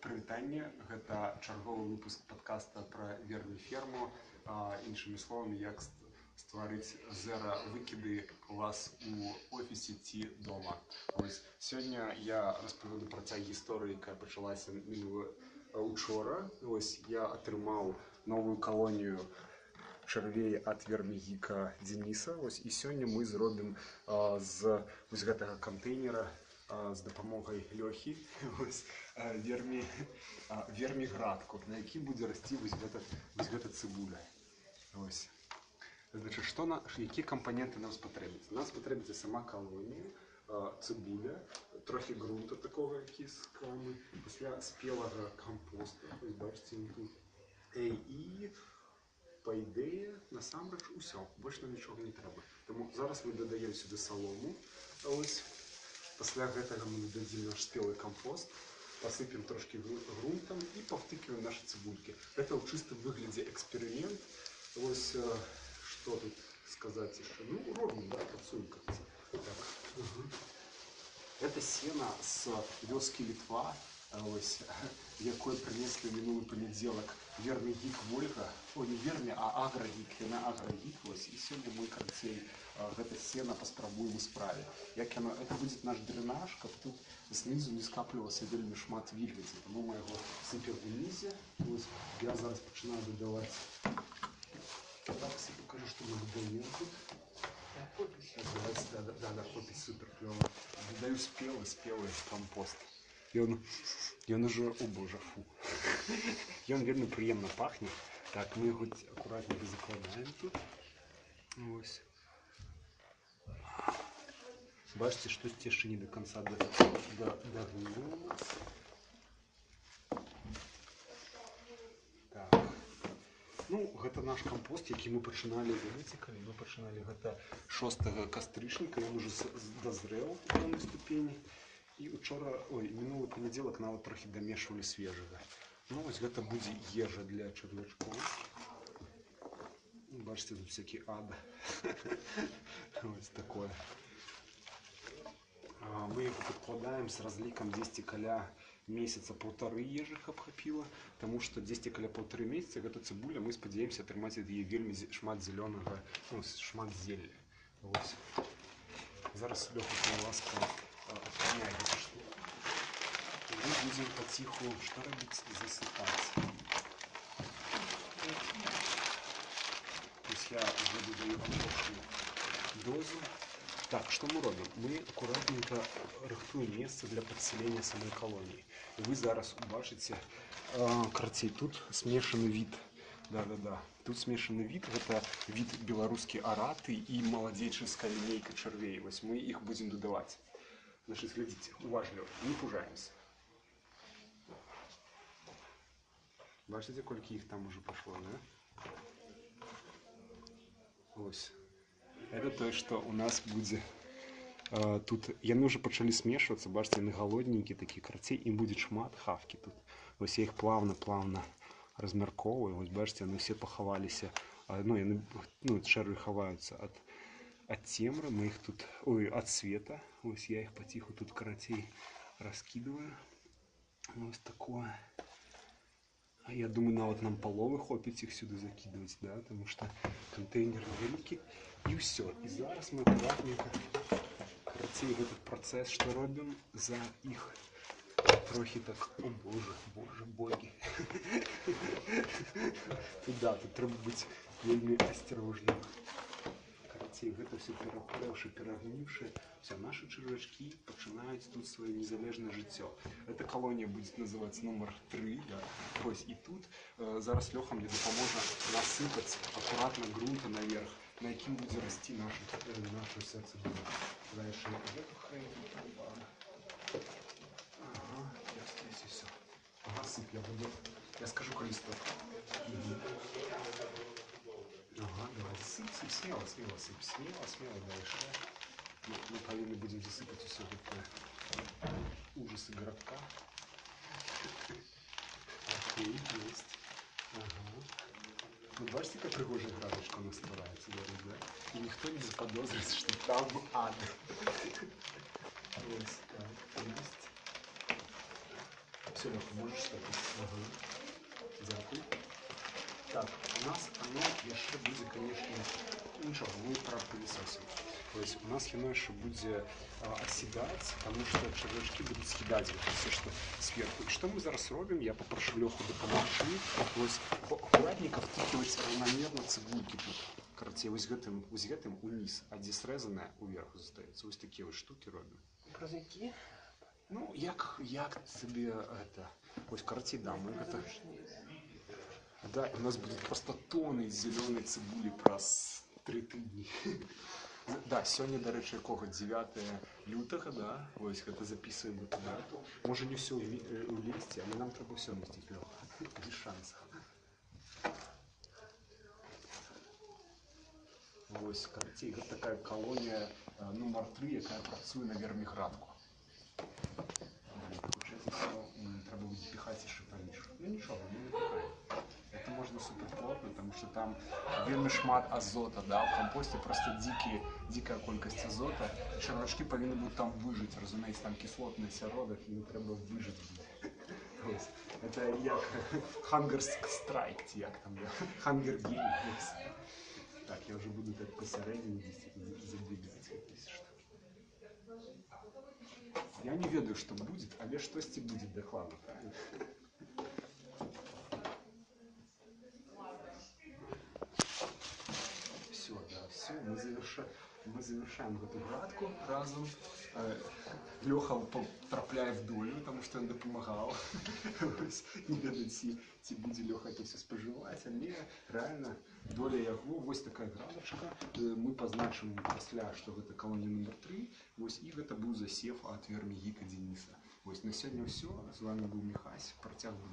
Прывітанне, гэта чарговы выпуск падкаста пра верміферму, іншымі словамі, як стварыць зэра-выкіды у вас у офісе ці дома. Сёння я распавяду пра цяг гісторыі, якая пачалася учора. Я атрымаў новую калонію чарвей ад вермігіка Дзениса. І сёння мы зробім з гэтага кантэйнера з дапамогай Лёхі верміградку, на які будзе расці гэта цыбуля. Значит, якія кампаненты нам спатрэбяцца? Нам спатрэбіцца сама калонія, цыбуля, трохі грунта такого, які з крамы, пасля спелага кампоста, бачыце, тут. І, па ідэі, насамрэч усё, больш нам нічога не трэба. Таму зараз мы дадаем сюды салому. Пасля гэтага мы дадзім наш спелы кампост, пасыпем трошки грунтам і павтыкиваем нашы цыбулькі. Гэта ў чыстым выглядзе эксперымент. Што тут сказаць яшчэ? Робім, да, працуем как-то. Гэта сена з вёскі Літва, якое прынеслі мінулы панядзелак вермігік Вольга. Не вермі, а аграгік, яна аграгік. І сёння мы, карацей, гэта сена паспрабуем у справе. Як яно, это будзе наш дрэнаж, каб тут знізу не скаплівалася вельмі шмат вільгаці. Таму мы яго сыпем унізе. Я зараз пачынаю дадаваць. Так, я покажу, што мы дадаем тут. Да, хопіць супер клёва. Дадаю спелы кампост. Ён уже, о боже, фу. Ён вельмі прыемна пахне. Так, мы яго акуратненько закладаем тут. Бачыце, штосьці яшчэ не до конца дагнула. Так. Гэта наш кампост, які мы пачыналі, гэта 6 кастрычніка, ён уже дазрэў у пэўнай ступені. І мінулы панядзелак нават трохі дамешвалі свежага. Гэта будзе ежа для чарвячкоў. Бачыце, тут всякі ад. Такое. Мы яго падкладаем з разлікам 10 каля месяца полторы ежы, каб хапіла, таму што 10 каля полторы месяца гэта цыбуля, мы спадзяемся атрымаць ад яе вельмі шмат зялёнага, шмат зелля. Зараз Лёха ласка адчыняе гэта штуку. Мы будзем паціху, што рабіць, засыпаць. Я уже дадаю апошнюю дозу. Так, што мы робім? Мы акуратненько рыхтуем месца для падсялення самой калоніі. І вы зараз убачыце, карацей, тут смешаны від. Да. Тут смешаны від, гэта від беларускі араты і маладзейчынская лінейка чарвей. Мы іх будзем дадаваць. Значит, глядзіце, уважліва, не пужаемся. Бачыце, колькі іх там уже пашло, да? Это тое, што у нас будзе тут. Яны ўжо пачалі смешвацца, бачыце, яны галодненькія такі, карацей, ім будзе шмат хавкі тут. Я іх плавна размяркоўваю. Бачыце, яны все пахаваліся. Яны, чэрві хаваюцца ад цемры, мы іх тут, ад света. Я іх паціху тут, карацей, раскідываю. Такое. Я думаю, нават нам паловы хопіць іх сюды закідваць, да, таму што кантэйнер вялікі. І ўсё. І зараз мы акуратненько, карацей, гэты працэс, што робім, за іх трохі так, о боже, богі. Да, тут трэба быць вельмі асцярожным. Карацей, гэта все перапрэўшы, перагніўшы. Все, наши чарвячкі пачынаюць тут сваё незалежнае жыццё. Эта калонія будзе называцца нумар 3. І тут зараз Лёха мне дапаможа насыпаць акуратна грунта наверх, на якім будзе расці наша вся цыбуля. Дальше эту хрень. Я здесь и все. Сыпь, я буду. Я скажу, коли стоп. Давай, сыпь, смело сыпь, смело дальше. Мы повинны будем засыпать все это ужасы городка. Окей, есть. Вы бачите, как пригожая градочка у нас старается, да? И никто не заподозрит, что там ад. Есть. Все, Леха, можешь стать. Ага. Дякую. Так, у нас оно еще будет, конечно, ничего, мы пропылесосим. То есть у нас оно еще будет оседать, потому что червячки будут съедать это все, что сверху. И что мы зараз робим? Я попрошу Леху допомогти. Ось аккуратненько втыкивать равномерно цибульки тут. Короче, ось гэтым униз, а где срезанное уверху застається. Ось такі ось штуки робим. Про які? Ну, як собі это. Ось, короче, да, мы это... Да, у нас будет просто тонны зеленой цибули праз 3 тижні. Да, сегодня, до речі, якого? 9 лютого, да? Ось, это записываем эту дату. Може не все влезть, але нам треба все вместить. Без шансов. Ось, короче, это такая колония номер 3, яка працює на Верміградку. Получается, все треба буде пихати ще повніше. Ну нічого, ми не пихаємо. Это можно супер плотно, потому что там вельми шмат азота, да, в компосте просто дикая колькость азота. Червячки повинні будуть там вижити, розумієте, там кислотний осередок, їм треба вижити буде. Це як Hunger Strike, як там, Hunger Games. Так, я вже буду так посередині задвигати, если что. Я не ведаю, что будет, але что-то будет, да хладно, правильно? Все, да, все, мы завершаем эту градку разом. Леха потрапляє в долю, потому что он допомагав. Не ведаю, ці буде Леха это все споживати, але реально доля його, ось така градочка. Ми позначимо після, що це колонія номер 3, ось, і це був засів від Вермігіка Дениса. Ось, на сьогодні все. З вами був Михась. Протяг буде